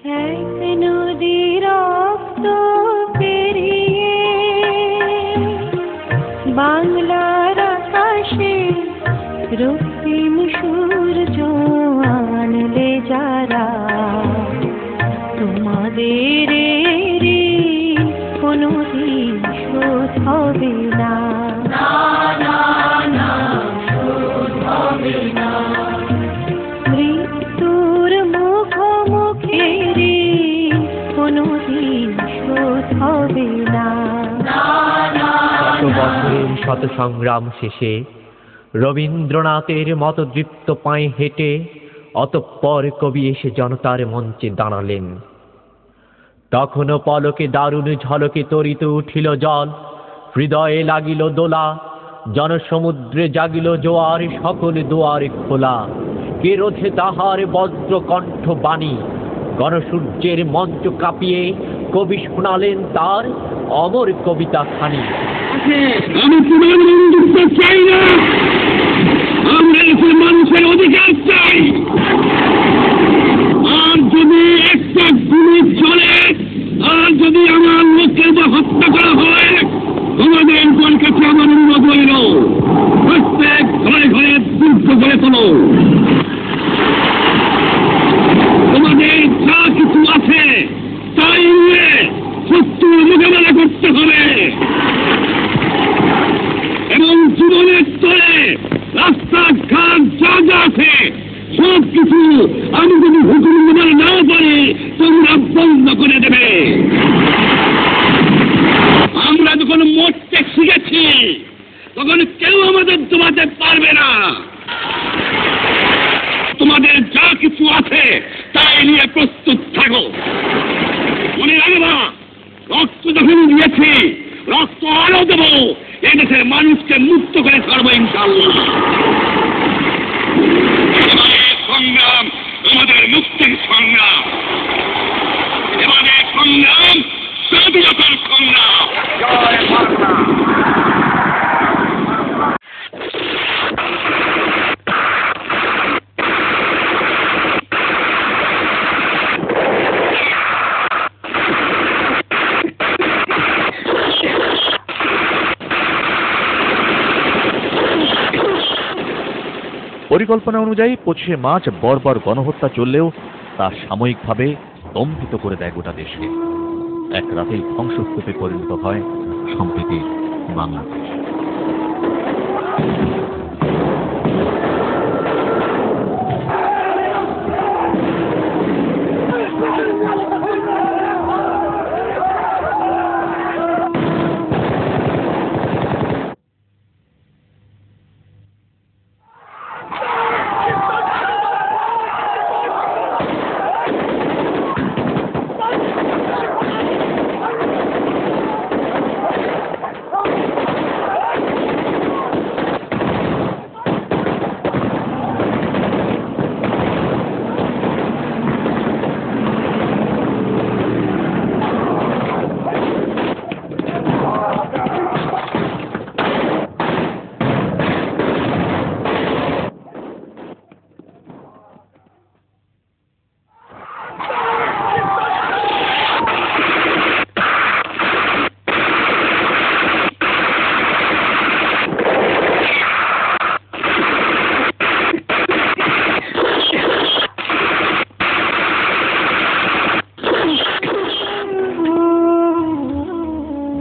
এক নদী রক্ত পেরিয়ে বাংলার আকাশে রক্তিম সূর্য আনলে যারা, তোমাদের ঋণ কোনদিন শোধ হবে না। মৃত্যুর মুখোমুখি ঋণ কোনদিন শোধ হবে না। শত বছরের শত সংগ্রাম শেষে রবীন্দ্রনাথের মতো দৃপ্ত পায়ে হেঁটে অতঃপর কবি এসে জনতার মঞ্চে দাঁড়ালেন। তখনও পলকে দারুণ ঝলকে তরিত উঠিল জল, হৃদয়ে লাগিল দোলা, জনসমুদ্রে জাগিল জোয়ার, সকল দুয়ার খোলা। কে রোধে তাহার বজ্র কণ্ঠ বাণী, গণসূর্যের মঞ্চ কাঁপিয়ে কবি শোনালেন তার অমর কবিতা খানি। আমি তোমার বন্ধুত্ব চাই না, আমরা দেশের মানুষের অধিকার চাই। আর যদি একটা গুলি চলে, আর যদি আমার লোককে হত্যা করা হয়, তোমাদের কাছে আমার অনুরোধ রইল, প্রত্যেক ঘরে ঘরে দুর্গ করে তোলো। তোমাদের যা কিছু আছে তাই নিয়ে শত্রুর মোকাবেলা করতে হবে এবং জীবনের স্তরে রাস্তাঘাট যা যা আছে সব কিছু আমি যদি হুকুম না পারি তোমরা বন্ধ করে দেবে। আমরা যখন মরতে শিখেছি তখন কেউ আমাদের দমাতে পারবে না। তোমাদের যা কিছু আছে তাই নিয়ে প্রস্তুত থাকো। মনে রাখবা, রক্ত যখন দিয়েছি রক্ত আরো দেবো, এদেশের মানুষকে মুক্ত করে ছাড়বো ইনশাআল্লাহ। সংগ্রাম আমাদের মুক্তির সংগ্রাম, এবারে সংগ্রাম স্বাধীনতার সংগ্রাম। পরিকল্পনা অনুযায়ী 25শে মার্চ বর্বর গণহত্যা চললেও তা সাময়িকভাবে স্তম্ভিত করে দেয় গোটা দেশকে। এক রাতেই ধ্বংসস্তূপে পরিণত হয় সম্প্রীতির বাংলাদেশ।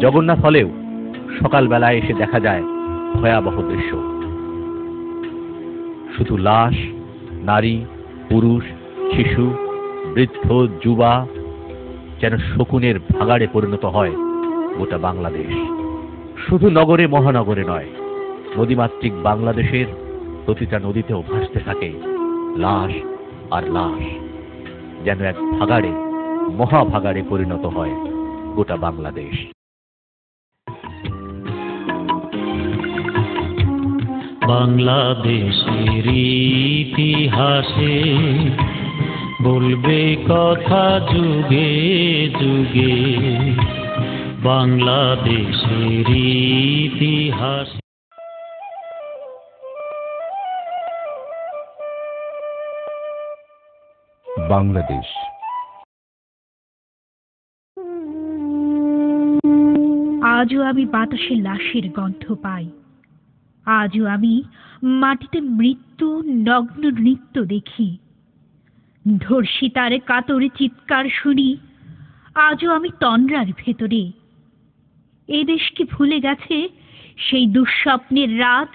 জগন্নাথ হলেও সকালবেলায় এসে দেখা যায় ভয়াবহ দৃশ্য। শুধু লাশ, নারী, পুরুষ, শিশু, বৃদ্ধ, যুবা, যেন শকুনের ভাগাড়ে পরিণত হয় গোটা বাংলাদেশ। শুধু নগরে মহানগরে নয়, নদীমাতৃক বাংলাদেশের প্রতিটা নদীতেও ভাসতে থাকে লাশ আর লাশ, যেন এক ভাগাড়ে, মহাভাগাড়ে পরিণত হয় গোটা বাংলাদেশ। বাংলাদেশের ইতিহাসে বলবে কথা যুগে যুগে, বাংলাদেশের ইতিহাস। বাংলাদেশ আজও আমি বাতাসে লাশের গন্ধ পাই, আজও আমি মাটিতে মৃত্যু নগ্ন নৃত্য দেখি, ধর্ষিতার কাতরে চিৎকার শুনি, আজও আমি তন্দ্রার ভেতরে। এ দেশ কি ভুলে গেছে সেই দুঃস্বপ্নের রাত,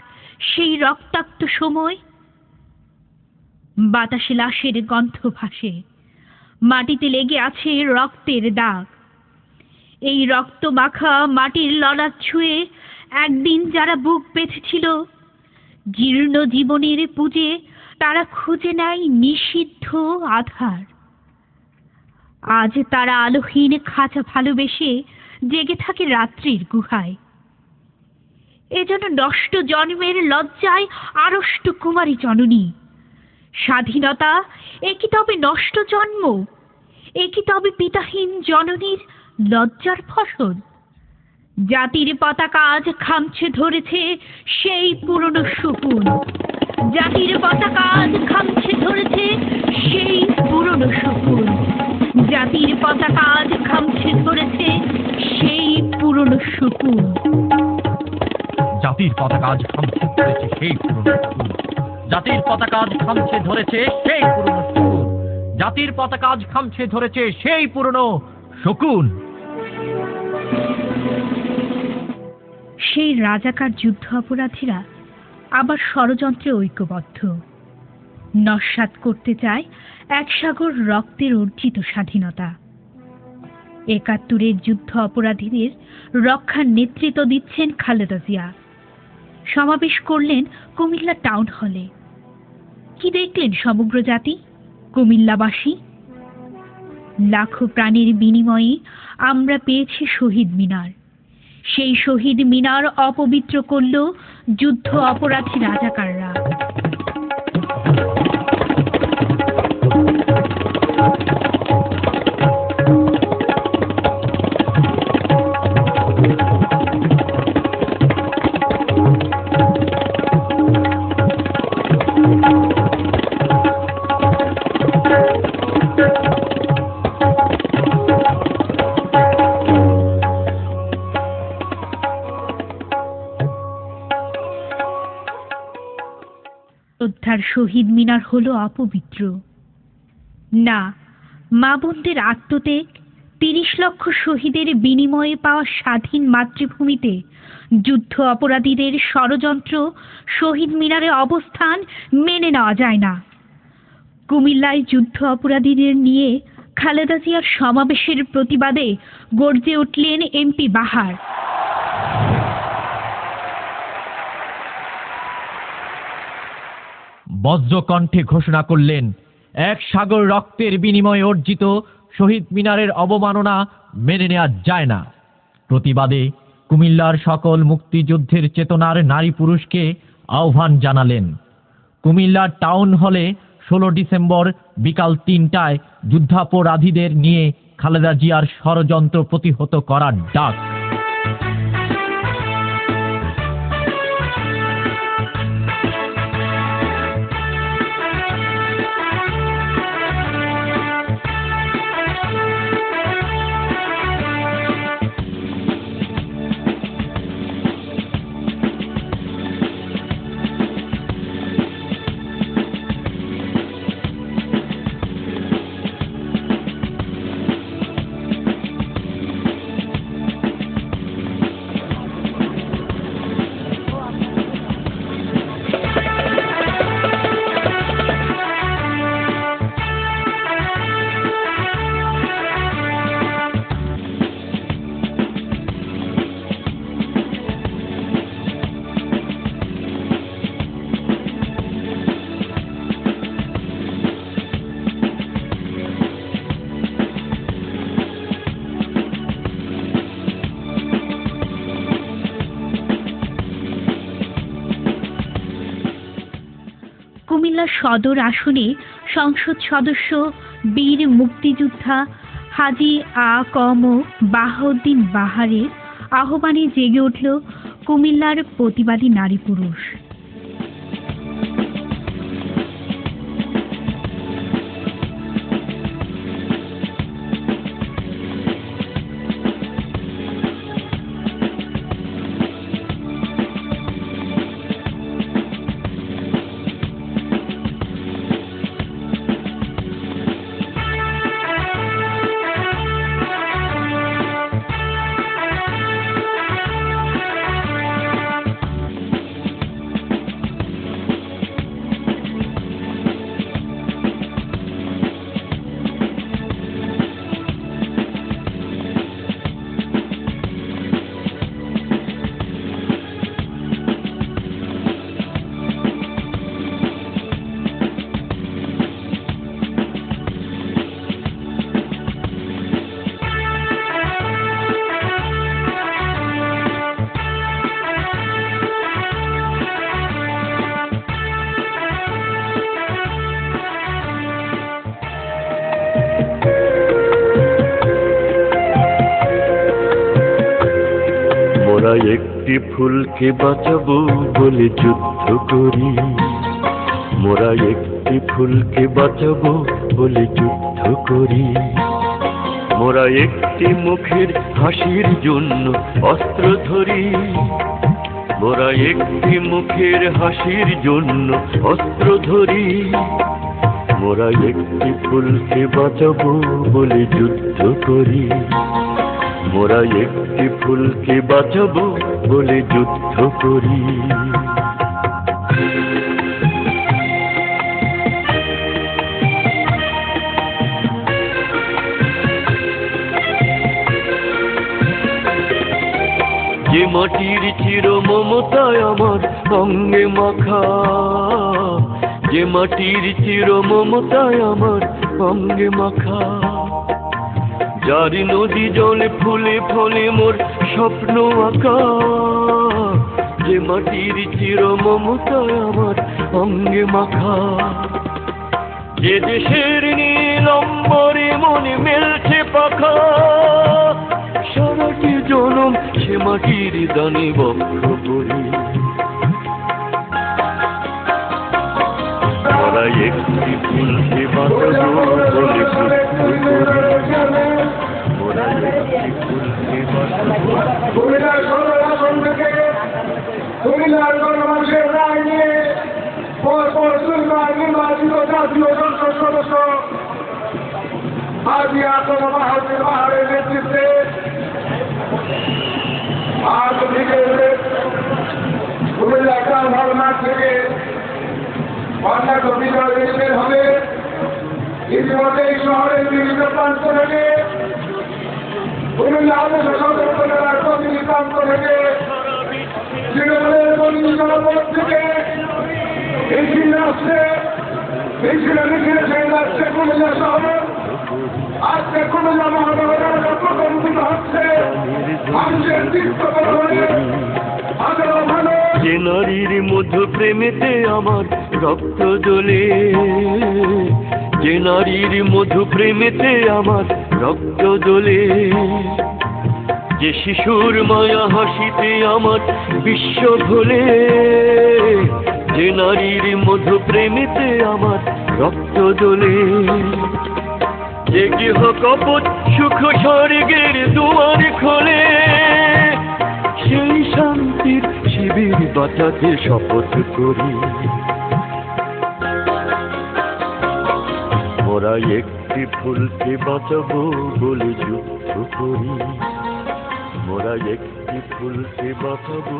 সেই রক্তাক্ত সময়? বাতাসে লাশের গন্ধ ভাসে, মাটিতে লেগে আছে রক্তের দাগ। এই রক্ত মাখা মাটির ললাট ছুঁয়ে একদিন যারা বুক বেঁধেছিল, জীর্ণ জীবনের পুজে তারা খুঁজে নেয় নিষিদ্ধ আধার। আজ তারা আলোহীন খাঁচা ভালোবেসে জেগে থাকে রাত্রির গুহায়। এ যেন নষ্ট জন্মের লজ্জায় আড়ষ্ট কুমারী জননী। স্বাধীনতা এ কি তবে নষ্ট জন্ম? এ কি তবে পিতাহীন জননীর লজ্জার ফসল? জাতির পতাকা আজ খামছে ধরেছে সেই পুরনো শকুন। জাতির পতাকা আজ খামছে ধরেছে সেই পুরনো শকুন। জাতির পতাকা আজ খামছে ধরেছে সেই পুরনো শকুন। জাতির পতাকা আজ খামছে ধরেছে সেই পুরনো শকুন। জাতির পতাকা আজ খামছে ধরেছে সেই পুরনো শকুন। জাতির পতাকা আজ খামছে ধরেছে সেই পুরনো শকুন। সেই রাজাকার যুদ্ধ অপরাধীরা আবার ষড়যন্ত্রে ঐক্যবদ্ধ, নস্যাৎ করতে চায় এক সাগর রক্তের অর্জিত স্বাধীনতা। ৭১-এর যুদ্ধ অপরাধীদের রক্ষার নেতৃত্ব দিচ্ছেন খালেদা জিয়া। সমাবেশ করলেন কুমিল্লা টাউন হলে। কি দেখলেন সমগ্র জাতি, কুমিল্লাবাসী? লাখো প্রাণের বিনিময়ে আমরা পেয়েছি শহীদ মিনার। সেই শহীদ মিনার অপবিত্র করল যুদ্ধ অপরাধী রাজাকাররা। শ্রদ্ধার শহীদ মিনার হলো অপবিত্র না। মা বোনদের আত্মত্যাগ, ৩০ লক্ষ শহীদের বিনিময়ে পাওয়া স্বাধীন মাতৃভূমিতে যুদ্ধ অপরাধীদের ষড়যন্ত্র, শহীদ মিনারে অবস্থান মেনে নেওয়া যায় না। কুমিল্লায় যুদ্ধ অপরাধীদের নিয়ে খালেদা জিয়ার সমাবেশের প্রতিবাদে গর্জে উঠলেন এমপি বাহার। বজ্রকণ্ঠে ঘোষণা করলেন, এক সাগর রক্তের বিনিময়ে অর্জিত শহীদ মিনারের অবমাননা মেনে নেওয়া যায় না। প্রতিবাদে কুমিল্লার সকল মুক্তিযুদ্ধের চেতনার নারী পুরুষকে আহ্বান জানালেন। কুমিল্লার টাউন হলে ১৬ ডিসেম্বর বিকাল ৩টায় যুদ্ধাপরাধীদের নিয়ে খালেদা জিয়ার ষড়যন্ত্র প্রতিহত করার ডাক। কুমিল্লা সদর আসনে সংসদ সদস্য বীর মুক্তিযোদ্ধা হাজী আ ক ম বাহাউদ্দিন বাহারের আহ্বানে জেগে উঠল কুমিল্লার প্রতিবাদী নারী পুরুষ। একটি ফুলকে বাঁচাবো বলে যুদ্ধ করি, মোরা একটি ফুলকে বাঁচাবো বলে যুদ্ধ করি। মোরা একটি মুখের হাসির জন্য অস্ত্র ধরি, মোরা একটি মুখের হাসির জন্য অস্ত্র ধরি। মোরা একটি ফুলকে বাঁচাবো বলে যুদ্ধ করি, মোরা একটি ফুলকে বাঁচাবো বলে যুদ্ধ করি। যে মাটির চির মমতায় আমার অঙ্গে মাখা, যে মাটির চির মমতায় আমার অঙ্গে মাখা, যার নদী জলে ফুলে ফলে মোর স্বপ্ন আঁকা। যে মাটির চির মমতায় আমার অঙ্গে মাখা, যে দেশের নীল অম্বরে মনে মেলছে পাখা। সারাটি জনম সে মাটির দানে বক্ষ করি, মোরা একটি ফুলকে বাঁচাবো বলে যুদ্ধ করি, মোরা একটি ফুলকে বাঁচাবো। কুমিল্লার গণমানুষের রায় নিয়ে পরপর দুইবার নির্বাচিত জাতীয় সংসদ সদস্য হাজি আসম মাহমুদ বাহারের নেতৃত্বে আজ বিকেলে কুমিল্লা টাউন মাঠ থেকে অন্যান্য বিজয় মিছিল হবে। ইতিমধ্যে এই শহরের বিভিন্ন প্রান্ত থেকে কুমিল্লা আদর্শ সংগঠনের প্রতিটি প্রান্ত থেকে তৃণমূলের প্রতিটি জনপদ থেকে মিছিল আসছে। মিছিলে সেই যাচ্ছে কুমিল্লা শহর। আজকে কুমিল্লা মহানগরের প্রকম্পিত হচ্ছে মানুষের চিত্তকরণে। যে নারীর মধু প্রেমেতে আমার রক্ত জ্বলে, যে নারীর মধু প্রেমেতে আমার রক্ত জ্বলে, যে শিশুর মায়া হাসিতে আমার বিশ্ব ভোলে, যে নারীর মধু প্রেমেতে আমার রক্ত জ্বলে, যে গৃহ কপট সুখ স্বর্গের দুয়ার খোলে, সেই শান্তির শিবির বাঁচাতে শপথ করি। মোরা একটি ফুলকে বাঁচাবো বলে যুদ্ধ করি, মোরা একটি ফুলকে বাঁচাবো।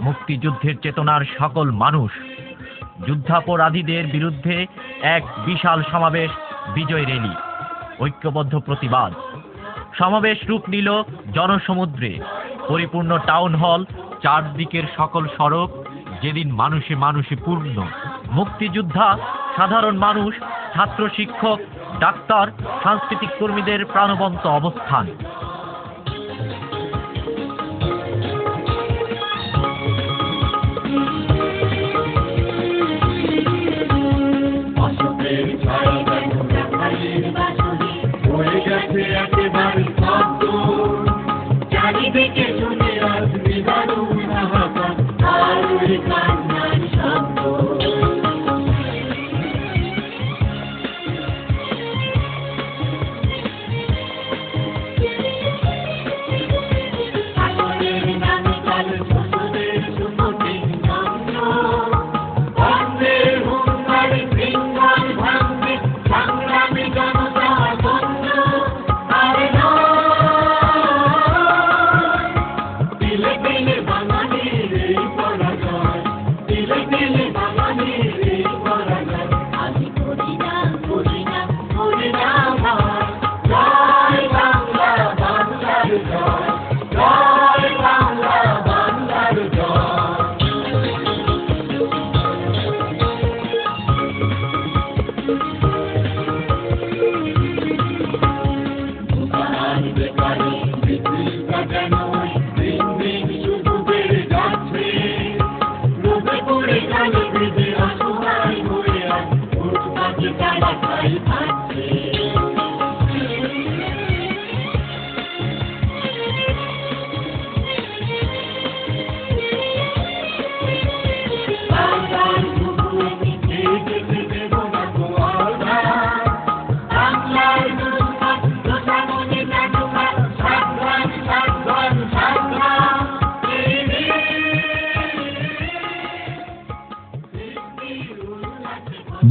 মুক্তিযুদ্ধের চেতনার সকল মানুষ যুদ্ধাপরাধীদের বিরুদ্ধে এক বিশাল সমাবেশ, বিজয় র্যালি, ঐক্যবদ্ধ প্রতিবাদ। সমাবেশ রূপ নিল জনসমুদ্রে, পরিপূর্ণ টাউন হল, চারদিকের সকল সড়ক যেদিন মানুষে মানুষে পূর্ণ। মুক্তিযোদ্ধা, সাধারণ মানুষ, ছাত্র, শিক্ষক, ডাক্তার, সাংস্কৃতিক কর্মীদের প্রাণবন্ত অবস্থান।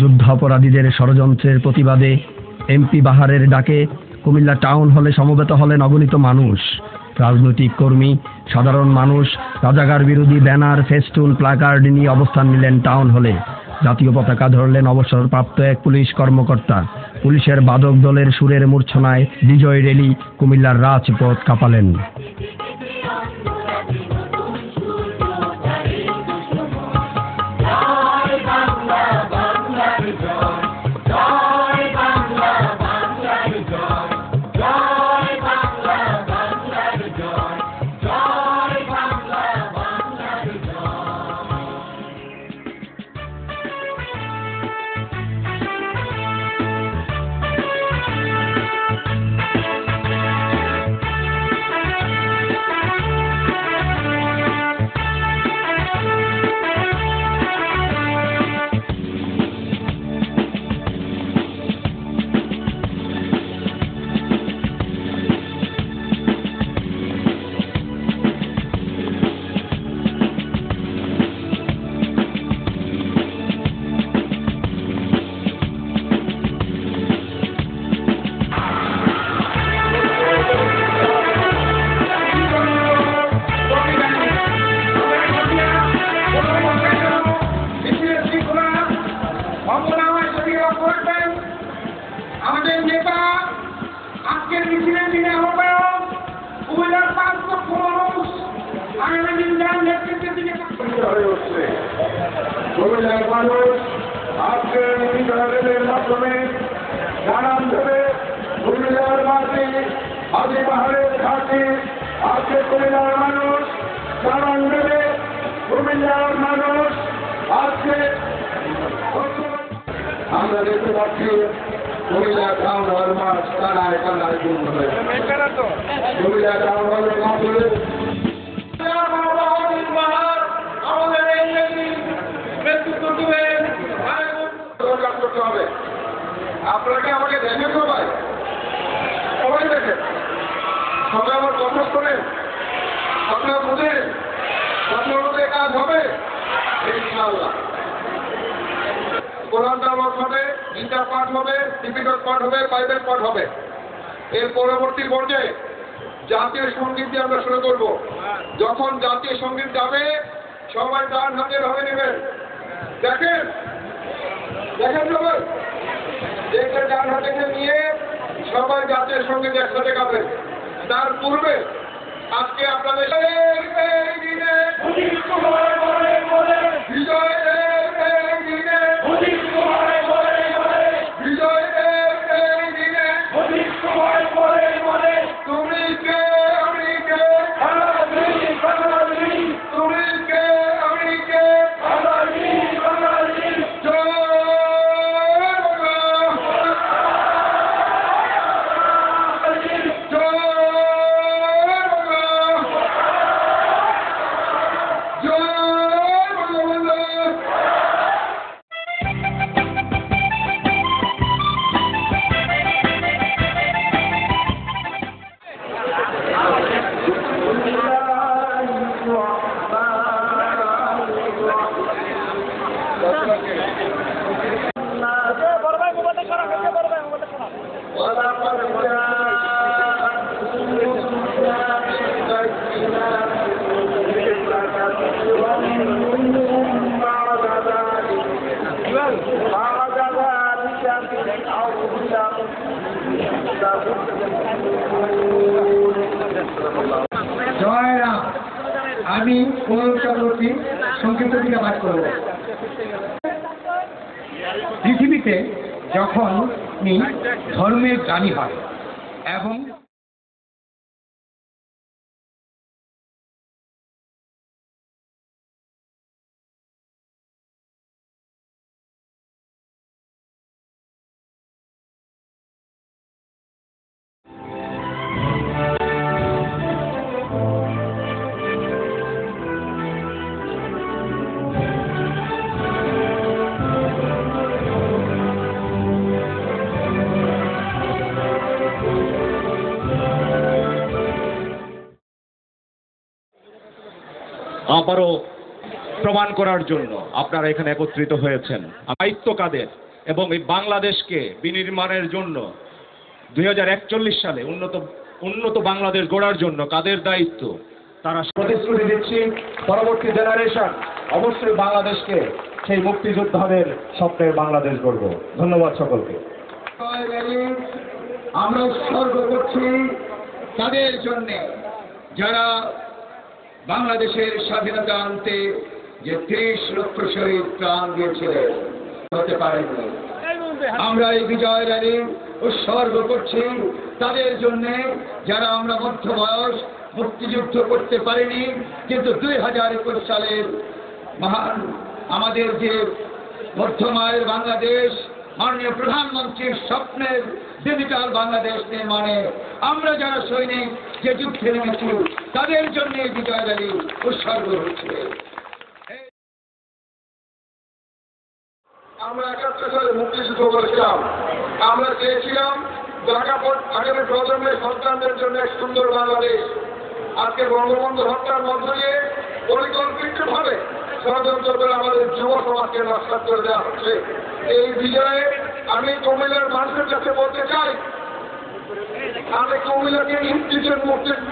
যুদ্ধাপরাধীদের ষড়যন্ত্রের প্রতিবাদে এমপি বাহারের ডাকে কুমিল্লা টাউন হলে সমবেত হলেন অগণিত মানুষ, রাজনৈতিক কর্মী, সাধারণ মানুষ। রাজাকার বিরোধী ব্যানার, ফেস্টুন, প্লাকার্ড নিয়ে অবস্থান নিলেন টাউন হলে। জাতীয় পতাকা ধরলেন অবসরপ্রাপ্ত এক পুলিশ কর্মকর্তা। পুলিশের বাদক দলের সুরের মূর্ছনায় বিজয় র্যালি কুমিল্লার রাজপথ কাঁপালেন। আমাদের নেতা আজকের মিছিলের দিনে আহ্বায়ক কুমিল্লার 5 লক্ষ মানুষ আগামী দিনদার নেতৃত্বের দিকে হয়ে উঠছে। কুমিল্লার মানুষ আজকে বিজয়ের মাধ্যমে জানান দেবে কুমিল্লার মাটি আদি পাহাড়ের ঘাটে। আজকে কুমিল্লার মানুষ জানান দেবে কুমিল্লার মানুষ আজকে আমরা দেখতে পাচ্ছি কুমিল্লা টাউন হল মাঠ কানায় কানায় পূর্ণ হয়েছে। কুমিল্লা টাউন হলের মাঠে আমাদের এই নেতৃত্ব দিবেন করতে হবে। আপনাকে আমাকে দেখেন সবাই, সবাই দেখেন, সবাই আমার কথা শোনেন, আপনার বুঝেন, আপনার মধ্যে কাজ হবে ইনশাআল্লাহ। কোরআন তেলাওয়াত হবে, গীতা পাঠ হবে, ত্রিপিটক পাঠ হবে, বাইবেল পাঠ হবে। এর পরবর্তী পর্যায়ে জাতীয় সঙ্গীত দিয়ে আমরা শুরু করব। যখন জাতীয় সঙ্গীত গাবে সবাই ডান হাতে ধরে নেবেন। দেখেন দেখেন সবাই দেখে ডান হাতে নিয়ে সবাই জাতীয় সঙ্গীত একসাথে গাবেন। তার পূর্বে আজকে আপনাদের জয়রাম। আমি চক্রবর্তী সংক্ষিপ্ত দিকে পাঠ করব। পৃথিবীতে যখন ধর্মের গানি হয় এবং আবারও প্রমাণ করার জন্য আপনারা এখানে একত্রিত হয়েছেন। দায়িত্ব কাদের এবং এই বাংলাদেশকে বিনির্মাণের জন্য 2041 সালে উন্নত বাংলাদেশ গড়ার জন্য কাদের দায়িত্ব তারা প্রতিশ্রুতি দিচ্ছি। পরবর্তী জেনারেশন অবশ্যই বাংলাদেশকে সেই মুক্তিযোদ্ধাদের স্বপ্নের বাংলাদেশ গড়ব। ধন্যবাদ সকলকে। আমরা উৎসর্গ করছি তাদের জন্য যারা বাংলাদেশের স্বাধীনতা আনতে যে 30 লক্ষ শহীদ প্রাণ দিয়েছিলেন হতে পারেননি। আমরা এই বিজয় র্যালি উৎসর্গ করছি তাদের জন্য যারা আমরা মধ্য বয়স মুক্তিযুদ্ধ করতে পারিনি, কিন্তু 2021 সালের মহান আমাদের যে মধ্যমায়ের বাংলাদেশ মাননীয় প্রধানমন্ত্রীর স্বপ্নের ডিজিটাল বাংলাদেশ নির্মাণে আমরা যারা সৈনিক যে যুদ্ধে নেমেছি তাদের জন্য এই বিজয় র্যালি উৎসর্গ হচ্ছে। আমরা 71 সালে মুক্তিযুদ্ধ করেছিলাম। আমরা চেয়েছিলাম আগামী প্রজন্মের সন্তানদের জন্য এক সুন্দর বাংলাদেশ। আজকে বঙ্গবন্ধু হত্যার মধ্য দিয়ে পরিকল্পিতভাবে ষড়যন্ত্র করে আমাদের যুব সমাজকে নষ্ট করে দেওয়া হচ্ছে। এই বিজয়ে আমি কুমিল্লার মানুষের কাছে বলতে চাই, আমি কুমিল্লাকে ইফতিজিং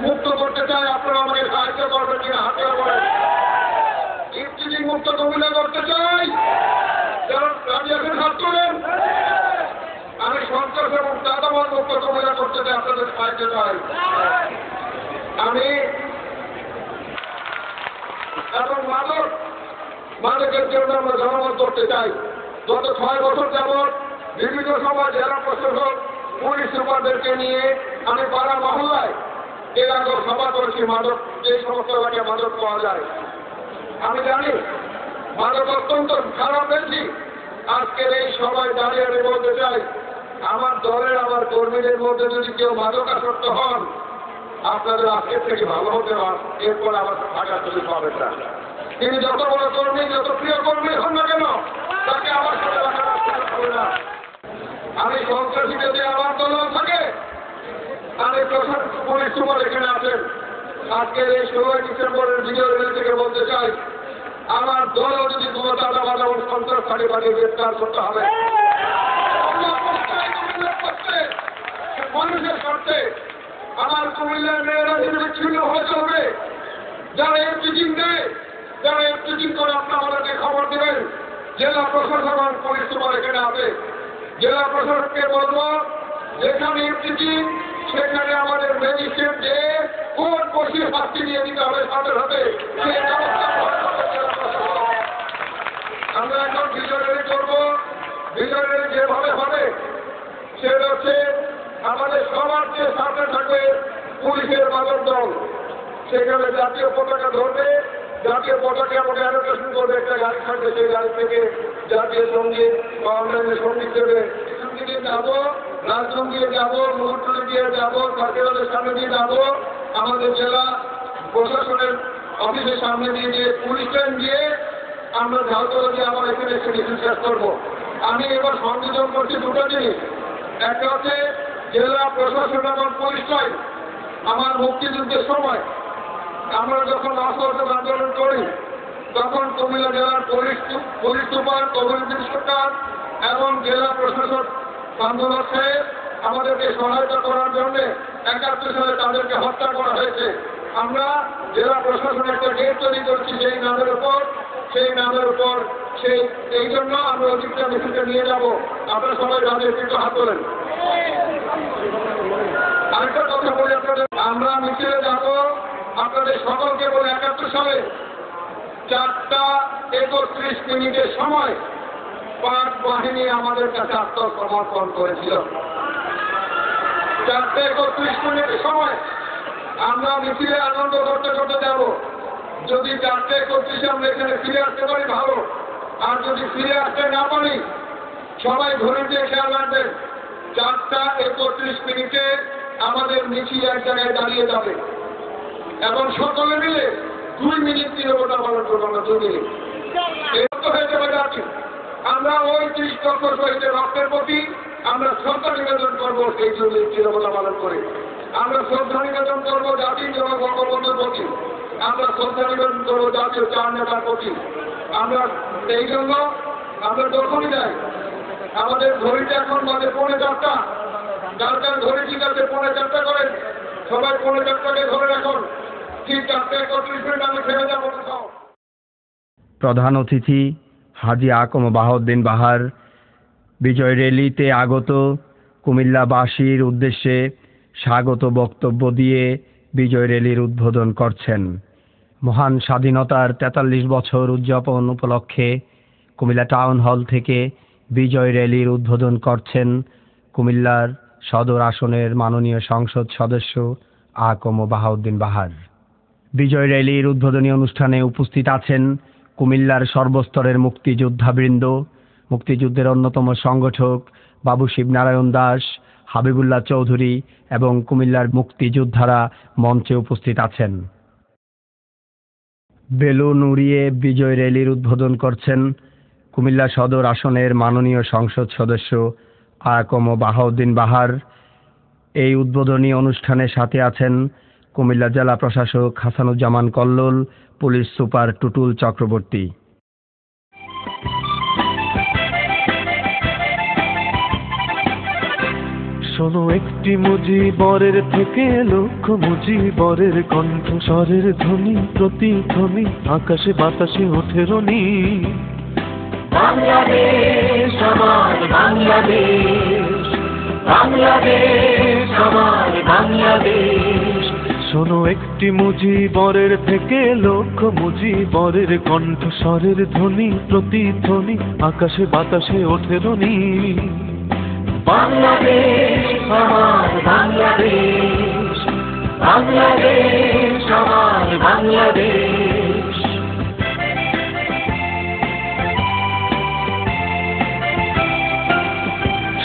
মুক্ত করতে চাই। আপনারা আমাকে সাহায্য করবেন কিনা হাতে বলেন। ইফতিজিং মুক্ত কুমিল্লা করতে চাই, কারণ আমি এখন হাত তোলেন। আমি সন্ত্রাস এবং চাঁদাবাজ মুক্ত কুমিল্লা করতে চাই, আপনাদের সাহায্য চাই। আমি এবং মাদকের জন্য আমরা জনমত করতে চাই। গত 6 বছর যাবৎ বিভিন্ন সময় জেলা প্রশাসন পুলিশ সুপারদেরকে নিয়ে আমি পাড়া মহল্লায় এলাকার সভা করেছি। মাদক যে সমস্ত এলাকায় মাদক পাওয়া যায় আমি জানি মাদক অত্যন্ত খারাপ বেশি। আজকের এই সবাই দাঁড়িয়ে আমি বলতে চাই, আমার দলের আমার কর্মীদের মধ্যে যদি কেউ মাদকাসক্ত হন আপনাদের আজকের থেকে ভালো হতে হয়, এরপর আবার থাকার সুযোগ পাবেন না। তিনি যত বড় কর্মী যত প্রিয় কর্মী হন না কেন তাকে আমার সাথে রাখার হবে না। আমি সন্ত্রাসী যদি আমার দল থাকে, আমি পুলিশ সুপার এখানে আছেন। আজকের এই 16 ডিসেম্বরের ভিডিও রিলিজ থেকে বলতে চাই, আমার দলও যদি কোনো চাঁদাবাজ এবং সন্ত্রাস থাকে তাকে গ্রেফতার করতে হবে। মানুষের স্বার্থে যারা এফটিচিং দেয়, যারা এফটিচিং করে আপনারা আমাদেরকে খবর দেবেন। জেলা প্রশাসন পুলিশ সুপার এখানে আছে, জেলা প্রশাসনকে বলবো যেখানে এফটিচিং সেখানে আমাদের ম্যাজিস্ট্রেট যে কোন কষির শাস্তি দিয়ে দিতে হবে সাথে সাথে সেই ব্যবস্থা আমরা এখন বিজয় র্যালি করবো। বিজয় র্যালি যেভাবে হবে সেটা হচ্ছে আমাদের সবার যে সাথে থাকবে পুলিশের বাদক দল, সেখানে জাতীয় পতাকা ধরবে, জাতীয় পতাকা আমাকে অ্যালোকেশন করবে, একটা গাড়ি থাকবে, সেই গাড়ি থেকে জাতীয় সঙ্গীত বা অন্যান্য সঙ্গীত দেবে। দিয়ে যাবো, রাজধানী দিয়ে যাবো, মুহূর্তে দিয়ে যাবো, সার্কেলের সামনে দিয়ে যাবো, আমাদের জেলা প্রশাসনের অফিসের সামনে দিয়ে গিয়ে পুলিশ ট্রেন দিয়ে আমরা ঝালতলা দিয়ে আবার এখানে এসে মিছিল শেষ করবো। আমি এবার সংযোজন করছি দুটো জিনিস। একটা হচ্ছে জেলা প্রশাসন এবং পুলিশ লাইন আমার মুক্তিযুদ্ধের সময় আমরা যখন অসহযোগ আন্দোলন করি তখন কুমিল্লা জেলার পুলিশ সুপার, কমিউনিটি সরকার এবং জেলা প্রশাসক আন্দোলন সাহেব আমাদেরকে সহায়তা করার জন্য 71 সালে তাদেরকে হত্যা করা হয়েছে। আমরা জেলা প্রশাসন একটা গেট তৈরি করছি সেই নামের উপর, এই জন্য আমরা অধিকটা মিছিলটা নিয়ে যাব। আপনারা সবাই তাদের কিন্তু হাত তোলেন। আরেকটা কথা বলি আপনাদের, আমরা মিছিলে যাব আপনাদের সকলকে বলে 71 সালে 4:31 সময় পাক বাহিনী আমাদের কাছে আত্মসমর্পণ করেছিল। 4:31 সময় আমরা মিছিলে আনন্দ করতে করতে যাব। যদি 4:31 আমরা এখানে ফিরে আসতে পারি ভালো, আর যদি ফিরে আসতে না পারি সবাই ঘুরে দিয়ে খেয়াল রাখবেন 4:31 আমাদের মিছিল এক জায়গায় দাঁড়িয়ে যাবে এবং সকলে মিলে 2 মিনিট নীরবতা পালন করবো। আমরা 2 মিনিট হয়ে যাবে যাচ্ছি। আমরা ওই 30 লক্ষ শহীদের রক্তের প্রতি আমরা শ্রদ্ধা নিবেদন করবো। সেই 2 মিনিট নীরবতা পালন করে আমরা শ্রদ্ধা নিবেদন করবো জাতির জন্য বঙ্গবন্ধুর প্রতি, আমরা শ্রদ্ধা নিবেদন করবো জাতীয় 4 নেতার প্রতি। আমরা এই জন্য আমরা যখনই যাই আমাদের ঘড়িতে এখন বাজে 4:45, যার যার ঘড়ি ঠিক আছে 4:45 করেন, সবাই 4:45 ধরে রাখুন। ঠিক 4:31 আমি ফেলে যাবো। প্রধান অতিথি হাজী আকম বাহাউদ্দিন বাহার বিজয় র্যালিতে আগত কুমিল্লাবাসীর উদ্দেশ্যে স্বাগত বক্তব্য দিয়ে বিজয় র্যালির উদ্বোধন করছেন। মহান স্বাধীনতার 43 বছর উদযাপন উপলক্ষে কুমিল্লা টাউন হল থেকে বিজয় র্যালির উদ্বোধন করছেন কুমিল্লার সদর আসনের মাননীয় সংসদ সদস্য আকম বাহাউদ্দিন বাহার। বিজয় র্যালির উদ্বোধনী অনুষ্ঠানে উপস্থিত আছেন কুমিল্লার সর্বস্তরের মুক্তিযোদ্ধাবৃন্দ, মুক্তিযুদ্ধের অন্যতম সংগঠক বাবু শিবনারায়ণ দাস, হাবিবুল্লাহ চৌধুরী এবং কুমিল্লার মুক্তিযোদ্ধারা মঞ্চে উপস্থিত আছেন। বেলুন উড়িয়ে বিজয় র্যালির উদ্বোধন করছেন কুমিল্লা সদর আসনের মাননীয় সংসদ সদস্য আকম বাহাউদ্দিন বাহার। এই উদ্বোধনী অনুষ্ঠানের সাথে আছেন কুমিল্লা জেলা প্রশাসক হাসানুজ্জামান কল্লোল, পুলিশ সুপার টুটুল চক্রবর্তী। শোনো একটি মুজিবরের থেকে লক্ষ মুজিবরের কণ্ঠস্বরের ধ্বনি প্রতিধ্বনি আকাশে বাতাসে ওঠে রনি। বাংলাদেশ আমার বাংলাদেশ, বাংলাদেশ আমার বাংলাদেশ। শোনো একটি মুজিবরের থেকে লক্ষ মুজিবরের কণ্ঠস্বরের ধ্বনি প্রতিধ্বনি আকাশে বাতাসে ওঠে রনি। বাংলাদেশ আমার বাংলাদেশ, বাংলাদেশ আমার বাংলাদেশ।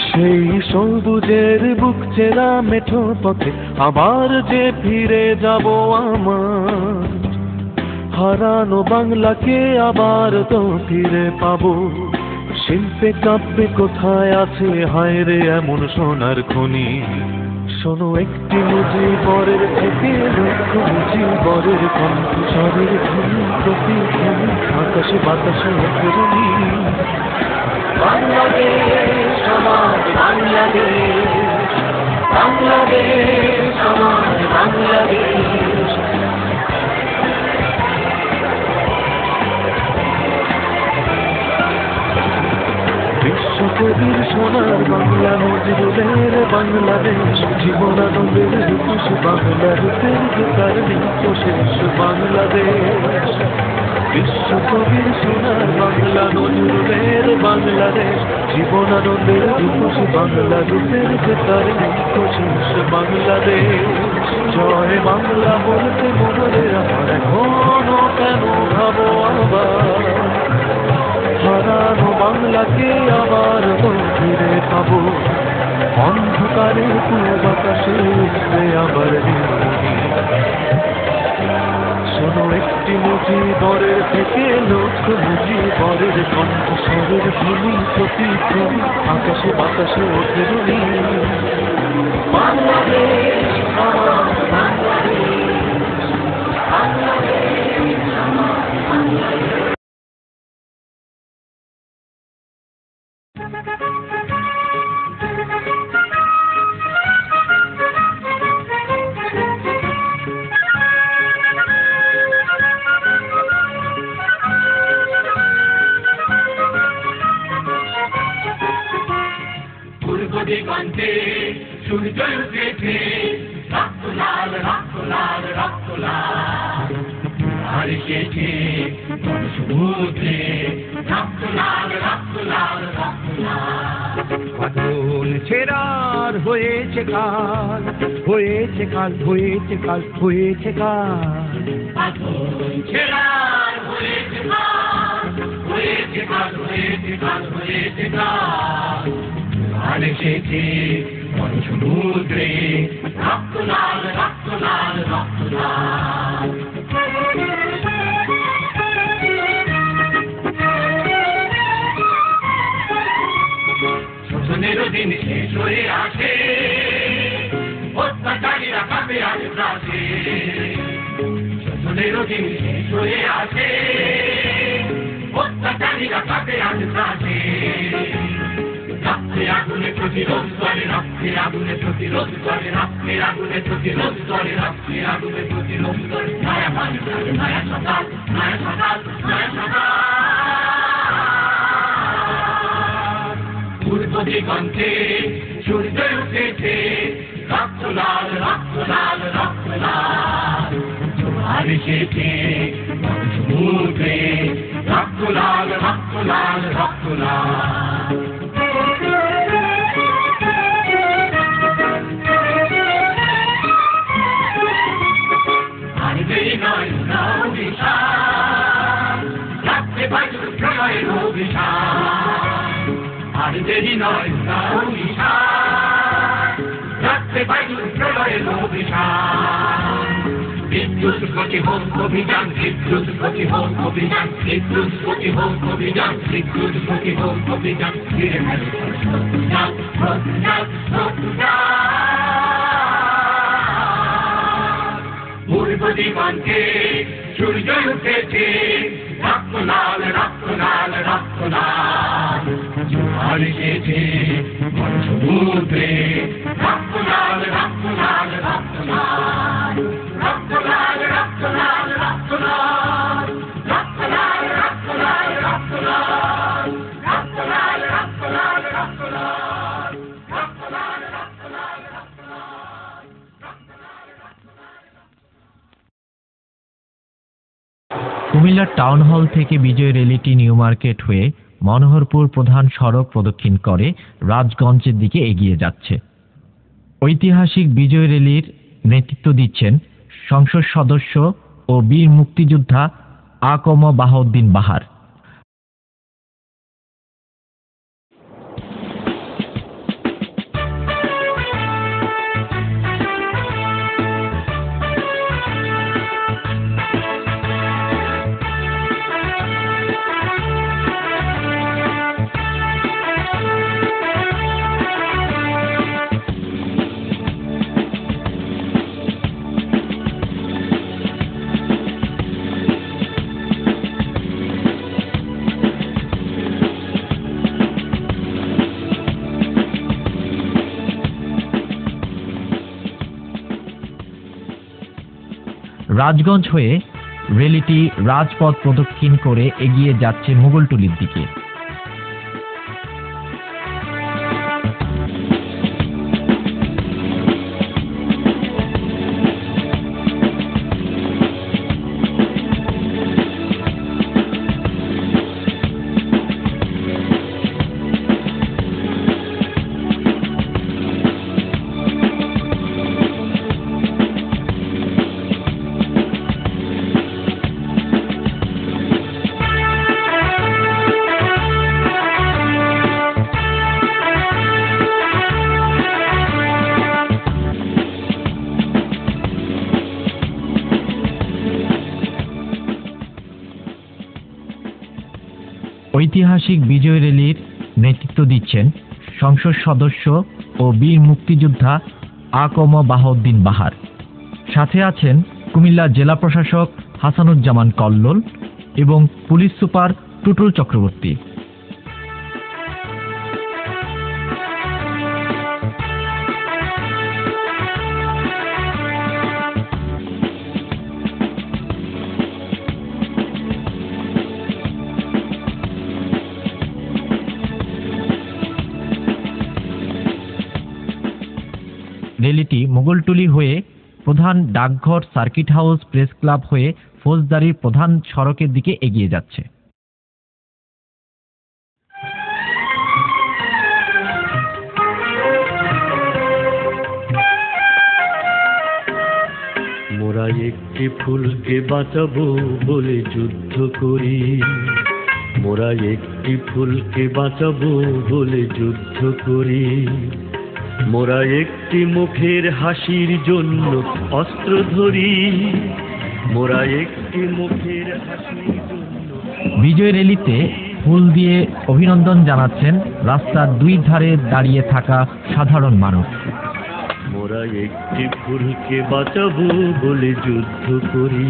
সেই সবুজের বুক চেরা মেঠো পথে আবার যে ফিরে যাব আমার, হারানো বাংলাকে আবার তো ফিরে পাবো। শিল্পে কাব্যে কোথায় আছে হায় রে এমন সোনার খনি। শোনো একটি মুজিবরের থেকে লক্ষ মুজিবরের কণ্ঠস্বরের ধ্বনি প্রতিধ্বনি আকাশে বাতাসে ওঠে রনি। বাংলাদেশ আমার বাংলাদেশ, বাংলাদেশ আমার বাংলাদেশ। কবির সোনার বাংলা নজরুলের বাংলাদেশ জীবনানন্দের রূপস বাংলা রূপের ভেতর নিত্য শেষ বাংলাদেশ বিশ্বকবির সোনার বাংলা নজরুলের বাংলাদেশ জীবনানন্দের রূপস বাংলা রূপের ভেতর নিত্য শেষ বাংলাদেশ জয় বাংলা বলতে মনে আমার এখনো কেন ভাবো আবার হারানো বাংলাকে আবার ফিরে পাবো অন্ধকারে পূব আকাশে উঠবে আবার শোনো একটি মুঠি বরের থেকে লক্ষ মুঠি বরের কণ্ঠস্বরের ধ্বনি প্রতিধ্বনি আকাশে বাতাসে ওঠে রুনি বাংলাদেশ আমার বাংলাদেশ বাংলাদেশ আমার বাংলাদেশ। দিগন্তে সূর্য উঠেছে রক্ত লাল রক্ত লাল রক্ত লাল আর এসেছে সমুদ্রে রক্ত লাল রক্ত লাল রক্ত লাল বাদল ছেড়ার হয়েছে কাল হয়েছে কাল হয়েছে কাল হয়েছে কাল বাদল ছেড়ার হয়েছে কাল হয়েছে কাল হয়েছে কাল হয়েছে কাল আর এসেছে সমুদ্রে রক্ত লাল রক্ত লাল রক্ত লাল শোষণেরও দিন শেষ হয়ে আসে অত্যাচারীরা কাঁপে আজ ত্রাসে শোষণেরও দিন শেষ হয়ে আসে অত্যাচারীরা কাঁপে আজ ত্রাসে রক্তে আগুনে প্রতিরোধ করে রক্তে আগুনে প্রতিরোধ করে রক্তে আগুনে প্রতিরোধ করে রক্তে আগুনে প্রতিরোধ করে নয়া বাংলার নয়া সকাল নয়া সকাল নয়া সকাল পূর্ব দিগন্তে সূর্য উঠেছে রক্ত লাল রক্ত লাল রক্ত লাল আর এসেছে সমুদ্রে রক্ত লাল রক্ত লাল রক্ত লাল আর দেরি নয় রাখতে পারি প্রলয়ের অভিশাপ বিদ্যুৎ প্রতিহোম অভিযান বিদ্যুৎ প্রতিহোম অভিযান বিদ্যুৎ প্রতিহোম অভিযান বিদ্যুৎ প্রতিহোম অভিযান ফিরে পূর্ব দিগন্তে সূর্য উঠেছে রক্ত লাল রক্ত লাল রক্ত লাল আর এসেছে সমুদ্রে রক্ত লাল রক্ত লাল রক্ত লাল রক্ত লাল রক্ত লাল রক্ত লাল রক্ত লাল রক্ত লাল রক্ত লাল রক্ত লাল রক্ত লাল রক্ত লাল রক্ত লাল রক্ত লাল রক্ত লাল। কুমিল্লার টাউন হল থেকে বিজয় র্যালিটি নিউ মার্কেট হয়ে মনোহরপুর প্রধান সড়ক প্রদক্ষিণ করে রাজগঞ্জের দিকে এগিয়ে যাচ্ছে। ঐতিহাসিক বিজয় র্যালির নেতৃত্ব দিচ্ছেন সংসদ সদস্য ও বীর মুক্তিযোদ্ধা আকম বাহাউদ্দিন বাহার। রাজগঞ্জ হয়ে র্যালিটি রাজপথ প্রদক্ষিণ করে এগিয়ে যাচ্ছে মোগলটুলির দিকে। ঐতিহাসিক বিজয় র্যালির নেতৃত্ব দিচ্ছেন সংসদ সদস্য ও বীর মুক্তিযোদ্ধা আকম বাহাউদ্দিন বাহার। সাথে আছেন কুমিল্লা জেলা প্রশাসক হাসানুজ্জামান কল্লোল এবং পুলিশ সুপার টুটুল চক্রবর্তী। র্যালিটি মোগলটুলি হয়ে প্রধান ডাকঘর, সার্কিট হাউস, প্রেস ক্লাব হয়ে ফৌজদারির প্রধান সড়কের দিকে এগিয়ে যাচ্ছে। মোরা একটি ফুলকে বাঁচাবো বলে যুদ্ধ করি, মোরা একটি ফুলকে বাঁচাবো বলে যুদ্ধ করি, মোরা একটি মুখের হাসির জন্য অস্ত্র ধরি, মোরা একটি মুখের হাসির জন্য। বিজয় র্যালিতে ফুল দিয়ে অভিনন্দন জানাচ্ছেন রাস্তার দুই ধারে দাঁড়িয়ে থাকা সাধারণ মানুষ। মোরা একটি ফুলকে বাঁচাবো বলে যুদ্ধ করি।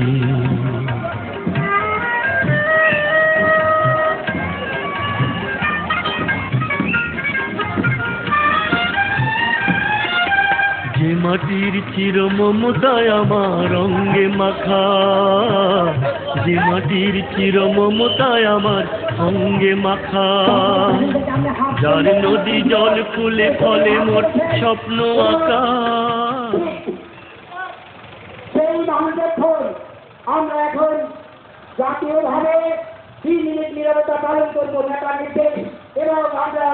যে মাটির চির মমতায় আমার অঙ্গে মাখা, যে মাটির চির মমতায় আমার অঙ্গে মাখা, যার নদী জল ফুলে ফলে মোর স্বপ্ন আঁকা। সেই মানুষের ফল আমরা এখন জাতীয়ভাবে 3 মিনিট নীরবতা পালন করবো নেতার নির্দেশ, এবং আমরা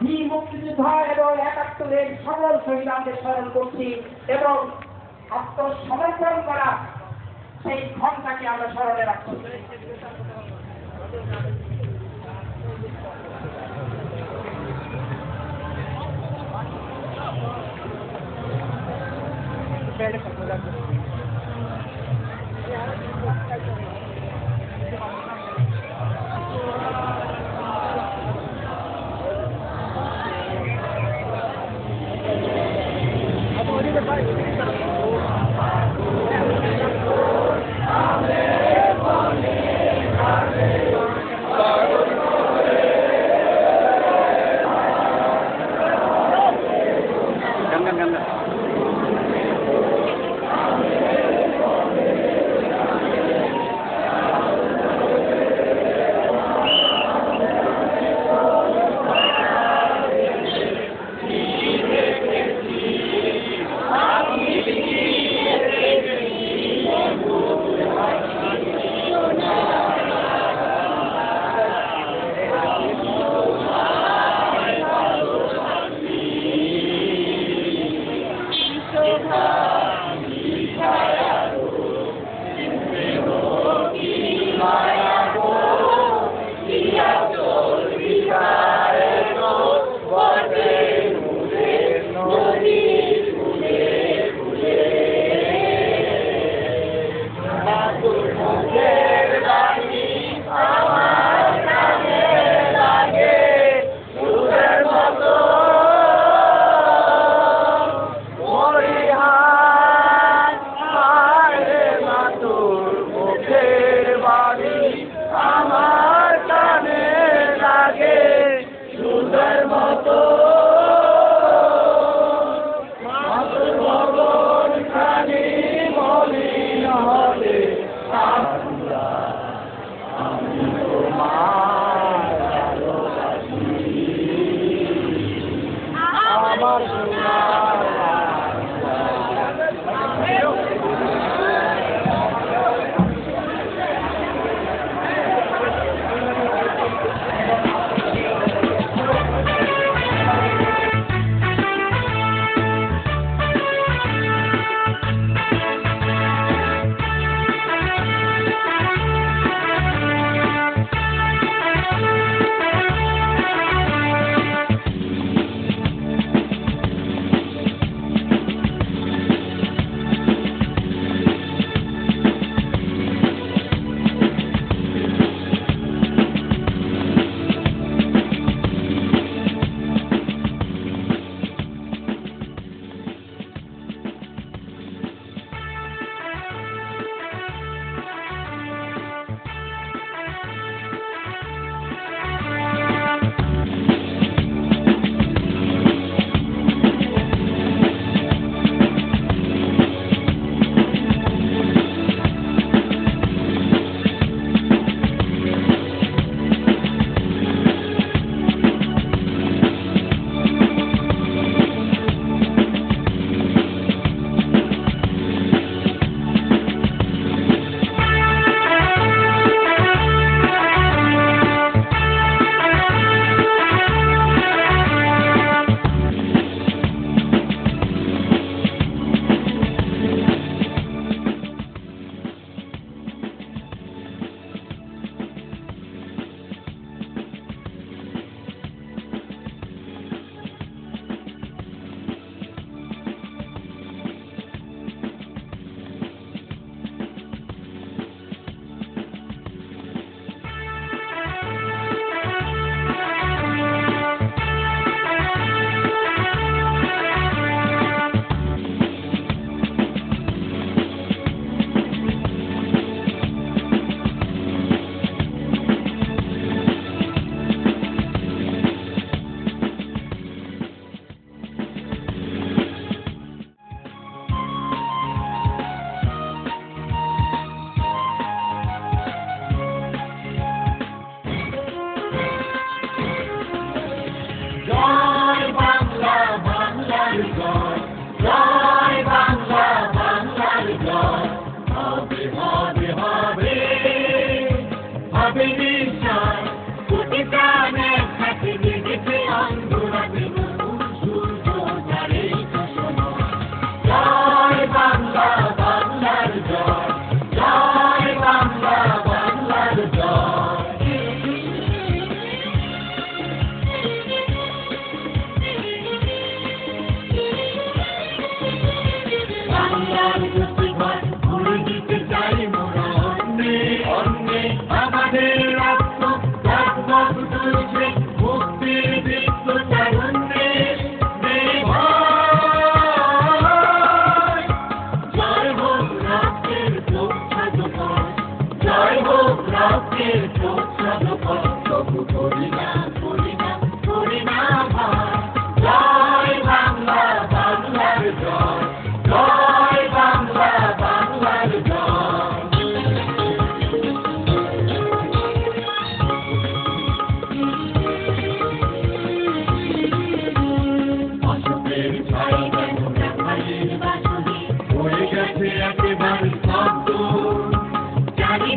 বীর মুক্তিযোদ্ধা এবং ৭১-এর সকল শহীদদের স্মরণ করছি এবং আত্মসমর্পণ করা সেই ঘটনাকে আমরা স্মরণে রাখছি।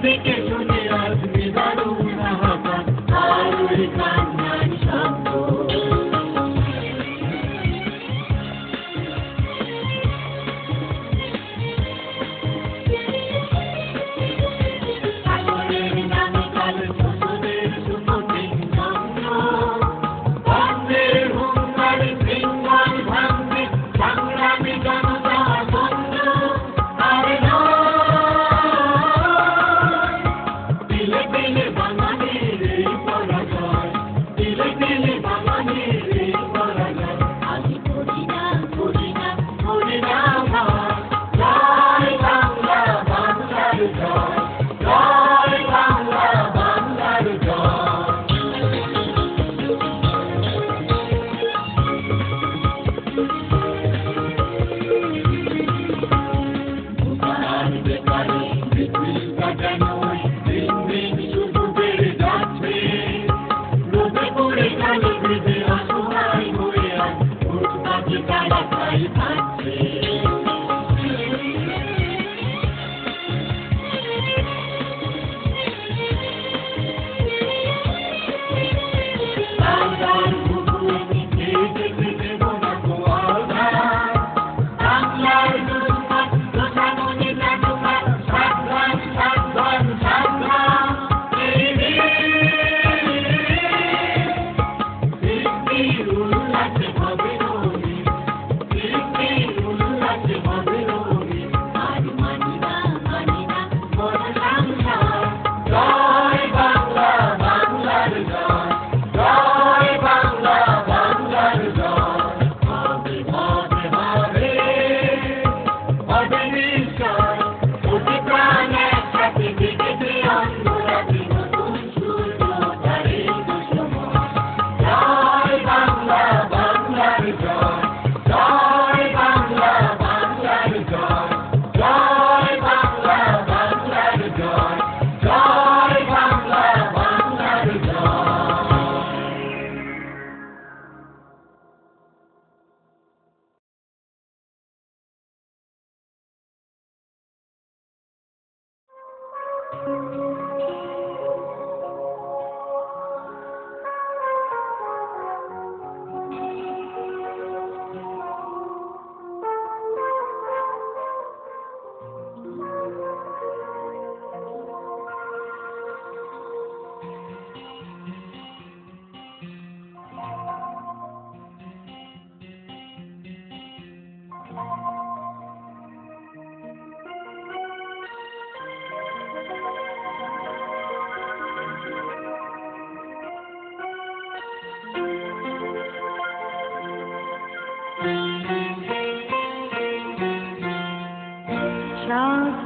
চারিদিকে শুনে আসবে দারুণ হাহাকার আর ওই কান্নার শব্দ।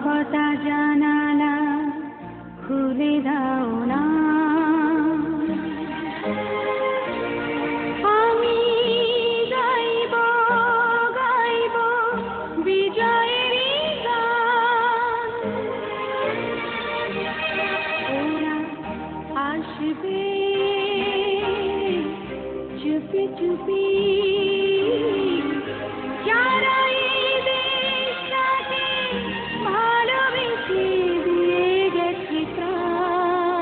কথা জানালা খুলে দাও না, আমি গাইব গাইব বিজয়ের গান। ওরা আসবে চুপি চুপি, যারা এই দেশটাকে ভালোবেসে দিয়ে গেছে প্রাণ।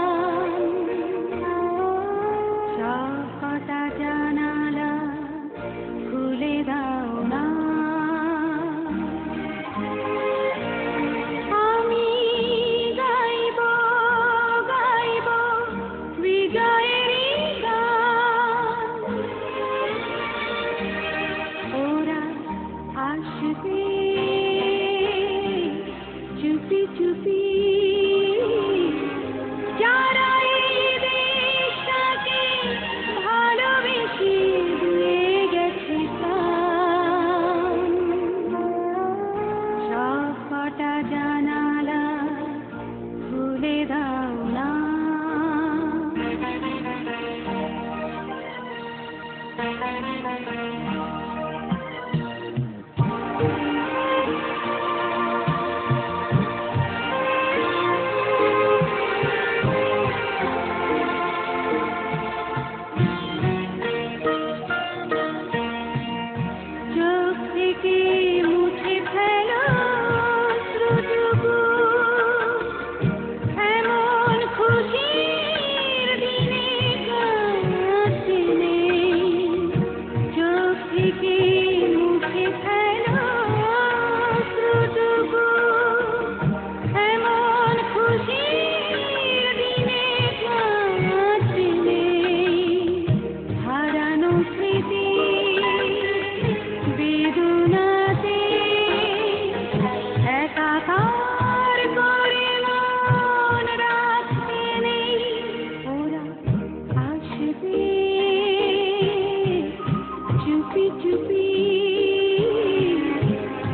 চুপি চুপি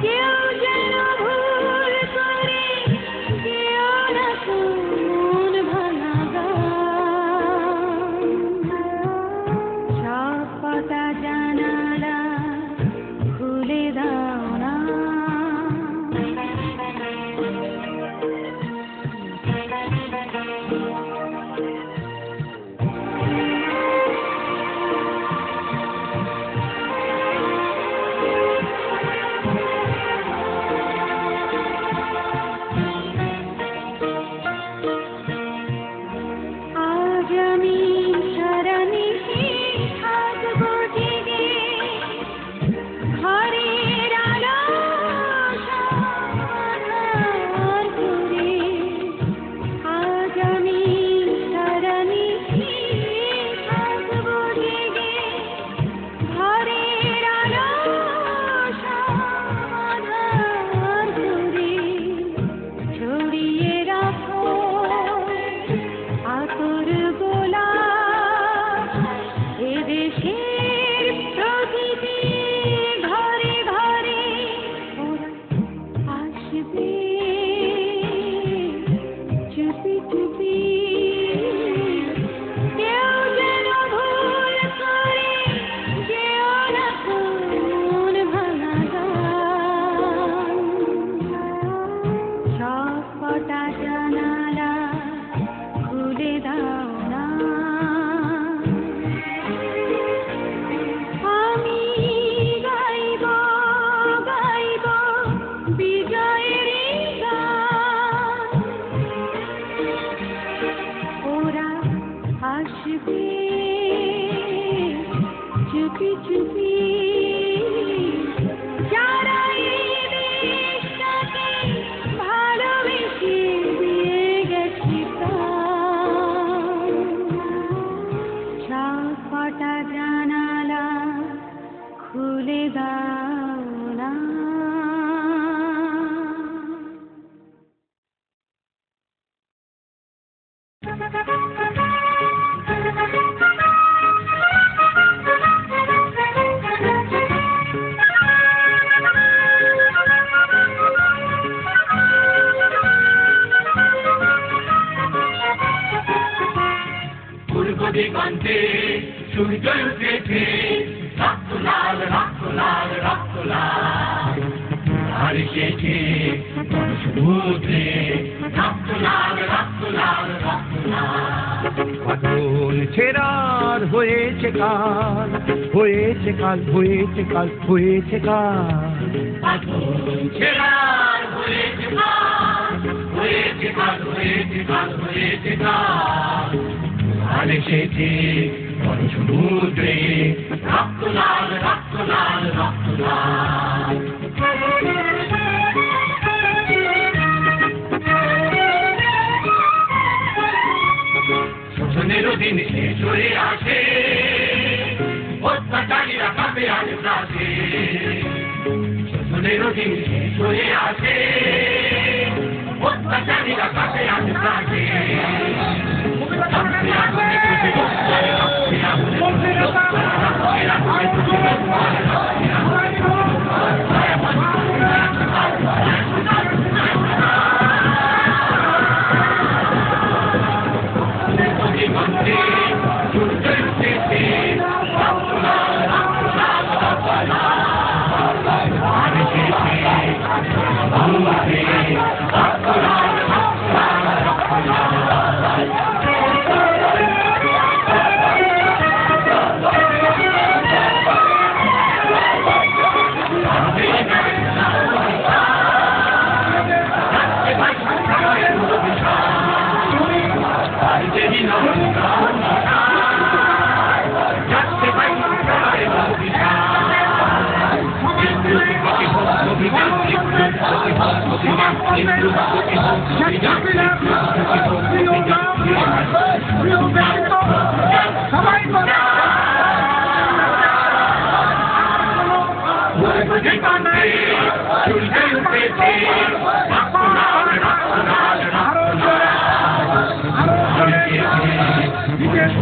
কেউ যেন ভুল করে কেউ না তো মন ভাঙা গান সব পাতা জানালা খুলে দাও না আজ আমি সারা নিশি থাকবো জেগে ঘরের আলো সমাধার করে আজ আমি সারা নিশি থাকবো জেগে ঘরের আলো সমাধার করে ছড়িয়ে রাখো আতর গোলাপ এদেশের প্রকৃতি ঘরে ঘরে ওরা আসবে চুপি চুপি কেউ যেন ভুল করে যেও না তো মন ভাঙা গান সব কটা জানালা খুলে দাও না আমি গাইব গাইব বিজয়ের গান ওরা আসবে চুপি চুপি যারা এই দেশটাকে ভালোবেসে দিয়ে গেছে প্রাণ সব কটা জানালা খুলে দাও না পূর্ব দিগন্তে সূর্য উঠেছে রক্ত লাল রক্ত লাল রক্ত লাল আর এসেছে সমুদ্রে রক্ত লাল রক্ত লাল রক্ত লাল আগুন ছেড়ার হয়েছে কাল হয়েছে কাল হয়েছে কাল হয়েছে কাল আগুন ছেড়ার হয়েছে কাল হয়েছে কাল হয়েছে কাল হয়েছে কাল আর এসেছে সমুদ্রে রক্ত লাল রক্ত লাল রক্ত লাল শোষণেরও দিন শেষ হয়ে আসে অত্যাচারীরা কাঁপে আজ প্রাসে শোষণেরও দিন শেষ হয়ে আসে অত্যাচারীরা কাঁপে আজ প্রাসে Yes,